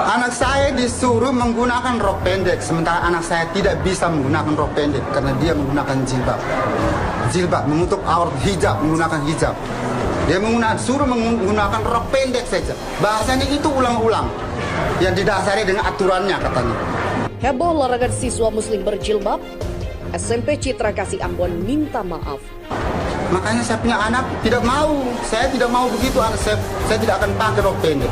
Anak saya disuruh menggunakan rok pendek, sementara anak saya tidak bisa menggunakan rok pendek karena dia menggunakan jilbab. Jilbab menutup aurat, hijab, menggunakan hijab. Dia suruh menggunakan rok pendek saja. Bahasanya itu ulang-ulang yang didasari dengan aturannya katanya. Heboh larangan siswa muslim berjilbab, SMP Citra Kasih Ambon minta maaf. Makanya saya punya anak saya tidak mau begitu, anak saya tidak akan pakai rok pendek.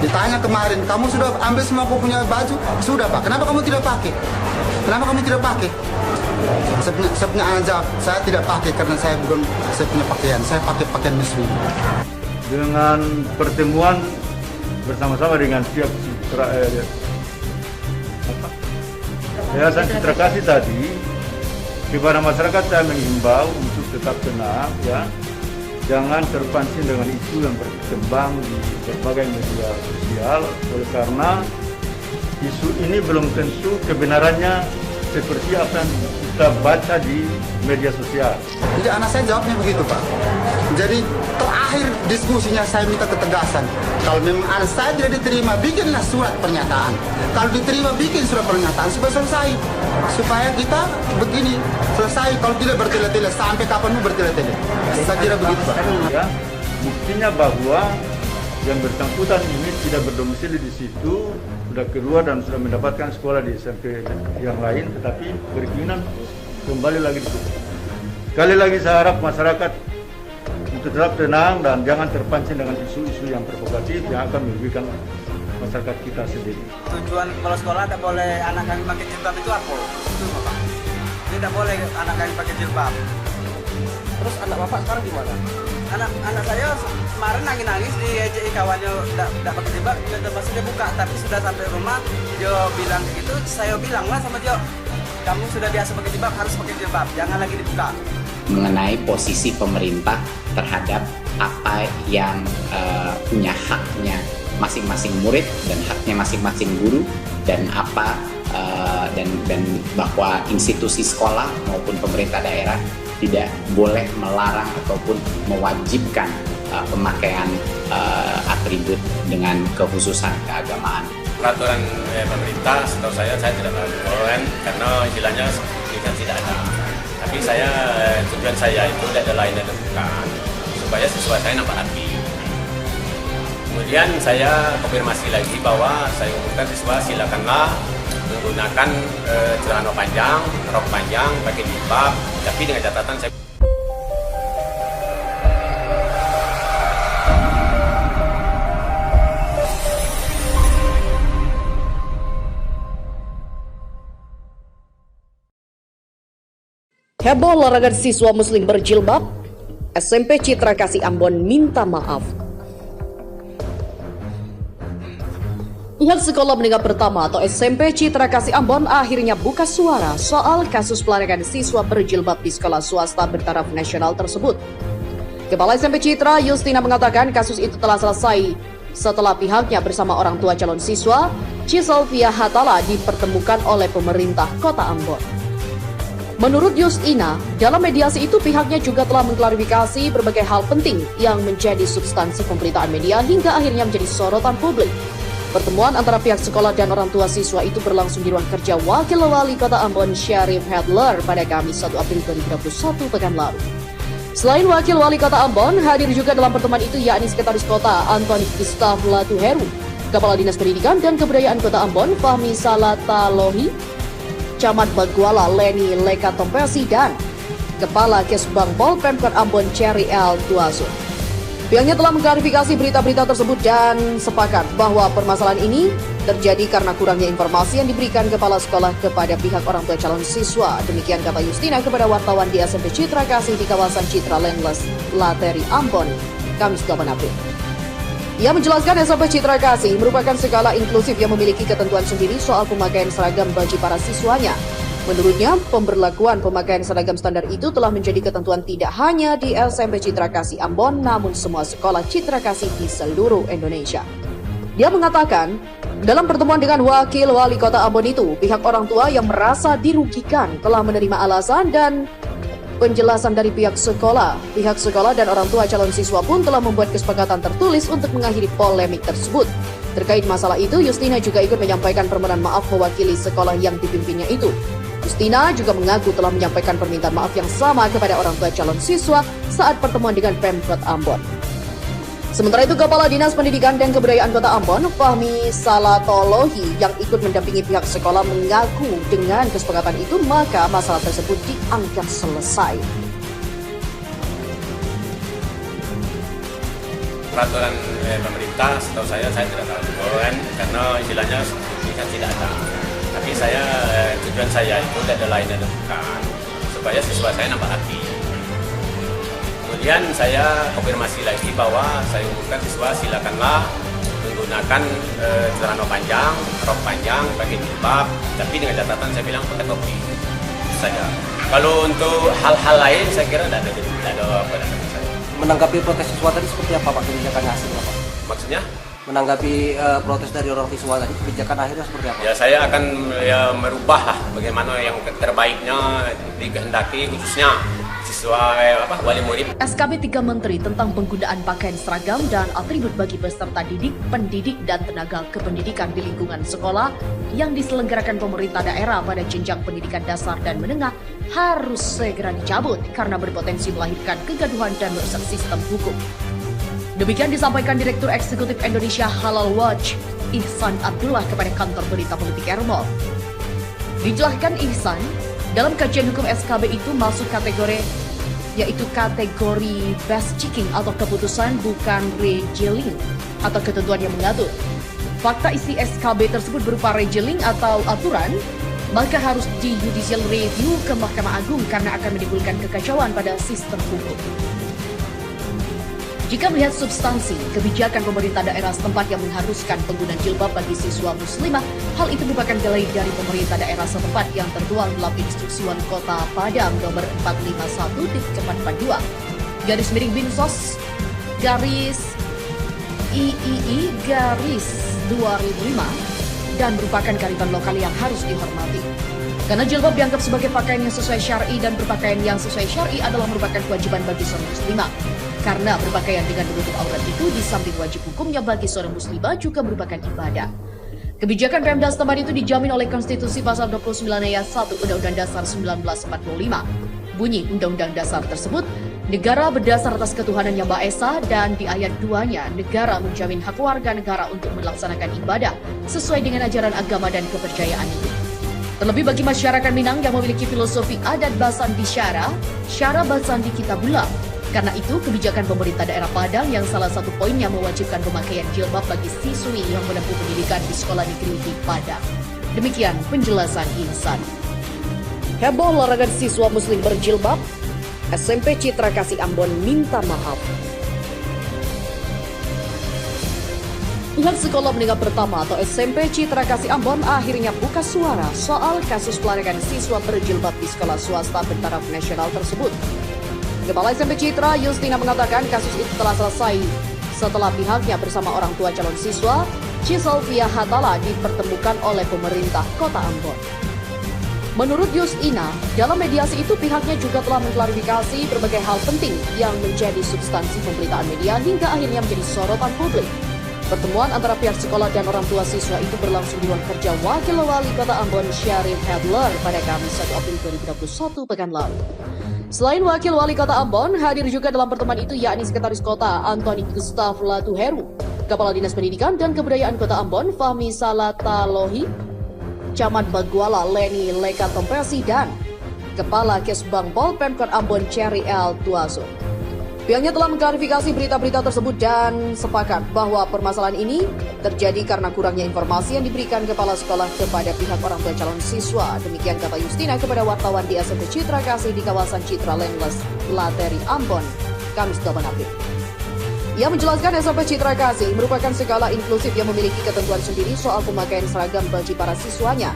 Ditanya kemarin, kamu sudah ambil semua aku punya baju? Sudah Pak, kenapa kamu tidak pakai? Kenapa kamu tidak pakai? Saya punya anak jawab, saya tidak pakai karena saya punya pakaian, saya pakai pakaian muslim. Dengan pertemuan bersama-sama dengan pihak Yayasan Citra Kasih tadi, kepada masyarakat saya menghimbau untuk tetap tenang, ya, jangan terpancing dengan isu yang berkembang di berbagai media sosial, oleh karena isu ini belum tentu kebenarannya seperti apa yang kita baca di media sosial. Jadi anak saya jawabnya begitu Pak. Jadi terakhir diskusinya saya minta ketegasan. Kalau memang anak saya tidak diterima, bikinlah surat pernyataan. Kalau diterima, bikin surat pernyataan supaya selesai. Supaya kita begini, selesai. Kalau tidak bertele-tele, sampai kapan mau bertele-tele. Saya kira begitu Pak. Ya, buktinya bahwa yang bersangkutan ini tidak berdomisili di situ, sudah keluar dan sudah mendapatkan sekolah di SMP yang lain, tetapi berkeinginan kembali lagi di situ. Sekali lagi saya harap masyarakat untuk tetap tenang dan jangan terpancing dengan isu-isu yang provokatif yang akan merugikan masyarakat kita sendiri. Tujuan kalau sekolah tidak boleh anak kami pakai jilbab itu apa? Itu Bapak. Tidak boleh anak kami pakai jilbab. Terus anak Bapak sekarang gimana? Anak saya kemarin nangis-nangis di EJI kawannya tidak pakai jilbab, masih dia buka, tapi sudah sampai rumah dia bilang begitu, saya bilang lah sama dia, kamu sudah biasa pakai jilbab, harus pakai jilbab, jangan lagi dibuka. Mengenai posisi pemerintah terhadap apa yang punya haknya masing-masing murid dan haknya masing-masing guru, dan apa dan bahwa institusi sekolah maupun pemerintah daerah tidak boleh melarang ataupun mewajibkan pemakaian atribut dengan kekhususan keagamaan. Peraturan pemerintah, setahu saya tidak melakukan karena istilahnya tidak ada. Tapi tujuan saya itu tidak ada lain dan bukan supaya siswa saya nampak rapi. Kemudian saya konfirmasi lagi bahwa saya umumkan siswa silakanlah menggunakan celana panjang, rok panjang, pakai jilbab, tapi dengan catatan saya. Heboh larangan siswa muslim berjilbab, SMP Citra Kasih Ambon minta maaf. Pihak sekolah menengah pertama atau SMP Citra Kasih Ambon akhirnya buka suara soal kasus pelarangan siswa berjilbab di sekolah swasta bertaraf nasional tersebut. Kepala SMP Citra, Justina, mengatakan kasus itu telah selesai setelah pihaknya bersama orang tua calon siswa, Ciselvia Hatala, dipertemukan oleh pemerintah Kota Ambon. Menurut Justina, dalam mediasi itu pihaknya juga telah mengklarifikasi berbagai hal penting yang menjadi substansi pemberitaan media hingga akhirnya menjadi sorotan publik. Pertemuan antara pihak sekolah dan orang tua siswa itu berlangsung di ruang kerja Wakil Wali Kota Ambon Syarif Hadler pada Kamis 1 April 2021 pekan lalu. Selain Wakil Wali Kota Ambon, hadir juga dalam pertemuan itu yakni Sekretaris Kota Antoni Gustaf Latuheru, Kepala Dinas Pendidikan dan Kebudayaan Kota Ambon Fahmi Salatalohi, Camat Baguala Leni Lekatompesi, dan Kepala Kesbang Pol Pemkot Ambon Cherry L. Tuaso. Pihaknya telah mengklarifikasi berita-berita tersebut dan sepakat bahwa permasalahan ini terjadi karena kurangnya informasi yang diberikan kepala sekolah kepada pihak orang tua calon siswa. Demikian kata Justina kepada wartawan di SMP Citra Kasih di kawasan Citra Landless Lateri Ambon, Kamis 8 April. Ia menjelaskan SMP Citra Kasih merupakan sekolah inklusif yang memiliki ketentuan sendiri soal pemakaian seragam bagi para siswanya. Menurutnya, pemberlakuan pemakaian seragam standar itu telah menjadi ketentuan tidak hanya di SMP Citra Kasih Ambon, namun semua sekolah Citra Kasih di seluruh Indonesia. Dia mengatakan, dalam pertemuan dengan Wakil Wali Kota Ambon itu, pihak orang tua yang merasa dirugikan telah menerima alasan dan penjelasan dari pihak sekolah. Pihak sekolah dan orang tua calon siswa pun telah membuat kesepakatan tertulis untuk mengakhiri polemik tersebut. Terkait masalah itu, Justina juga ikut menyampaikan permohonan maaf mewakili sekolah yang dipimpinnya itu. Justina juga mengaku telah menyampaikan permintaan maaf yang sama kepada orang tua calon siswa saat pertemuan dengan Pemkot Ambon. Sementara itu, Kepala Dinas Pendidikan dan Kebudayaan Kota Ambon, Fahmi Salatolohi, yang ikut mendampingi pihak sekolah mengaku dengan kesepakatan itu maka masalah tersebut dianggap selesai. Peraturan pemerintah, setahu saya tidak tahu karena istilahnya kan tidak ada. Tapi tujuan saya itu ada lain dan bukan supaya siswa saya nambah hati. Kemudian saya konfirmasi lagi bahwa saya umumkan siswa silakanlah menggunakan celana panjang, rok panjang, pakai jilbab, tapi dengan catatan saya bilang pakai topi saja. Kalau untuk hal-hal lain saya kira tidak ada apa dari saya. Menanggapi protes siswa tadi seperti apa Pak kebijakan hasilnya Pak? Maksudnya? Menanggapi protes dari orang siswa tadi kebijakan akhirnya seperti apa? Ya saya akan merubah bagaimana yang terbaiknya dikehendaki khususnya siswa wali murid. SKB 3 Menteri tentang penggunaan pakaian seragam dan atribut bagi peserta didik, pendidik, dan tenaga kependidikan di lingkungan sekolah yang diselenggarakan pemerintah daerah pada jenjang pendidikan dasar dan menengah harus segera dicabut karena berpotensi melahirkan kegaduhan dan merusak sistem hukum. Demikian disampaikan Direktur Eksekutif Indonesia Halal Watch, Ihsan Abdullah kepada kantor berita politik Ermol. Dijelaskan Ihsan, dalam kajian hukum SKB itu masuk kategori best checking atau keputusan bukan regeling atau ketentuan yang mengatur. Fakta isi SKB tersebut berupa regeling atau aturan, maka harus di judicial review ke Mahkamah Agung karena akan menimbulkan kekacauan pada sistem hukum. Jika melihat substansi kebijakan pemerintah daerah setempat yang mengharuskan penggunaan jilbab bagi siswa muslimah, hal itu merupakan dalih dari pemerintah daerah setempat yang tertuang dalam Instruksi Wali Kota Padang nomor 451/442 garis miring Binsos garis III garis 2005 dan merupakan kearifan lokal yang harus dihormati. Karena jilbab dianggap sebagai pakaian yang sesuai syar'i dan berpakaian yang sesuai syar'i adalah merupakan kewajiban bagi seorang muslimah. Karena berpakaian dengan menutup aurat itu di samping wajib hukumnya bagi seorang muslimah juga merupakan ibadah. Kebijakan Pemda setempat itu dijamin oleh Konstitusi Pasal 29 Ayat 1 Undang-Undang Dasar 1945. Bunyi Undang-Undang Dasar tersebut, negara berdasar atas ketuhanan yang Maha Esa, dan di ayat 2-nya, negara menjamin hak warga negara untuk melaksanakan ibadah sesuai dengan ajaran agama dan kepercayaan itu. Terlebih bagi masyarakat Minang yang memiliki filosofi adat Basandi Syara Basandi Kitabullah. Karena itu, kebijakan pemerintah daerah Padang yang salah satu poinnya mewajibkan pemakaian jilbab bagi siswi yang menempuh pendidikan di sekolah negeri di Padang. Demikian penjelasan Ihsan. Heboh larangan siswa muslim berjilbab, SMP Citra Kasih Ambon minta maaf. Pihak Sekolah Menengah Pertama atau SMP Citra Kasih Ambon akhirnya buka suara soal kasus pelarangan siswa berjilbab di sekolah swasta bertaraf nasional tersebut. Kepala SMP Citra, Justina, mengatakan kasus itu telah selesai setelah pihaknya bersama orang tua calon siswa, Cisolvia Hatala, dipertemukan oleh pemerintah Kota Ambon. Menurut Justina, dalam mediasi itu pihaknya juga telah mengklarifikasi berbagai hal penting yang menjadi substansi pemberitaan media hingga akhirnya menjadi sorotan publik. Pertemuan antara pihak sekolah dan orang tua siswa itu berlangsung di ruang kerja Wakil Wali Kota Ambon Syarif Hadler pada Kamis 1 April 2021 pekan lalu. Selain Wakil Wali Kota Ambon, hadir juga dalam pertemuan itu yakni Sekretaris Kota Antoni Gustav Latuheru, Kepala Dinas Pendidikan dan Kebudayaan Kota Ambon Fahmi Salatalohi, Camat Baguala Leni Lekatompesi, dan Kepala Kesbang Pol Pemkot Ambon Cherry L. Tuaso. Pihaknya telah mengklarifikasi berita-berita tersebut dan sepakat bahwa permasalahan ini terjadi karena kurangnya informasi yang diberikan kepala sekolah kepada pihak orang tua calon siswa. Demikian kata Justina kepada wartawan di SMP Citra Kasih di kawasan Citra Landless Lateri Ambon, Kamis 8 April. Ia menjelaskan SMP Citra Kasih merupakan sekolah inklusif yang memiliki ketentuan sendiri soal pemakaian seragam bagi para siswanya.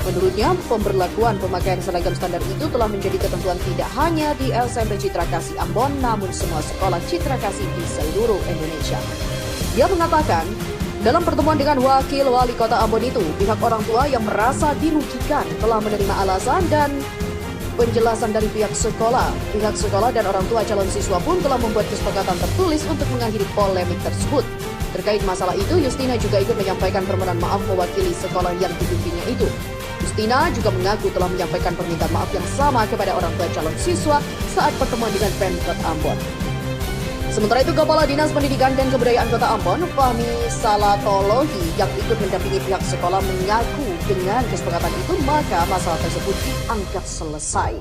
Menurutnya, pemberlakuan pemakaian seragam standar itu telah menjadi ketentuan tidak hanya di SMP Citra Kasih Ambon, namun semua sekolah Citra Kasih di seluruh Indonesia. Dia mengatakan, dalam pertemuan dengan Wakil Wali Kota Ambon itu, pihak orang tua yang merasa dirugikan telah menerima alasan dan penjelasan dari pihak sekolah. Pihak sekolah dan orang tua calon siswa pun telah membuat kesepakatan tertulis untuk mengakhiri polemik tersebut. Terkait masalah itu, Justina juga ikut menyampaikan permohonan maaf mewakili sekolah yang dipimpinnya itu. Justina juga mengaku telah menyampaikan permintaan maaf yang sama kepada orang tua calon siswa saat pertemuan dengan Pemkot Ambon. Sementara itu, Kepala Dinas Pendidikan dan Kebudayaan Kota Ambon, Fahmi Salatolohi, yang ikut mendampingi pihak sekolah mengaku dengan kesepakatan itu maka masalah tersebut dianggap selesai.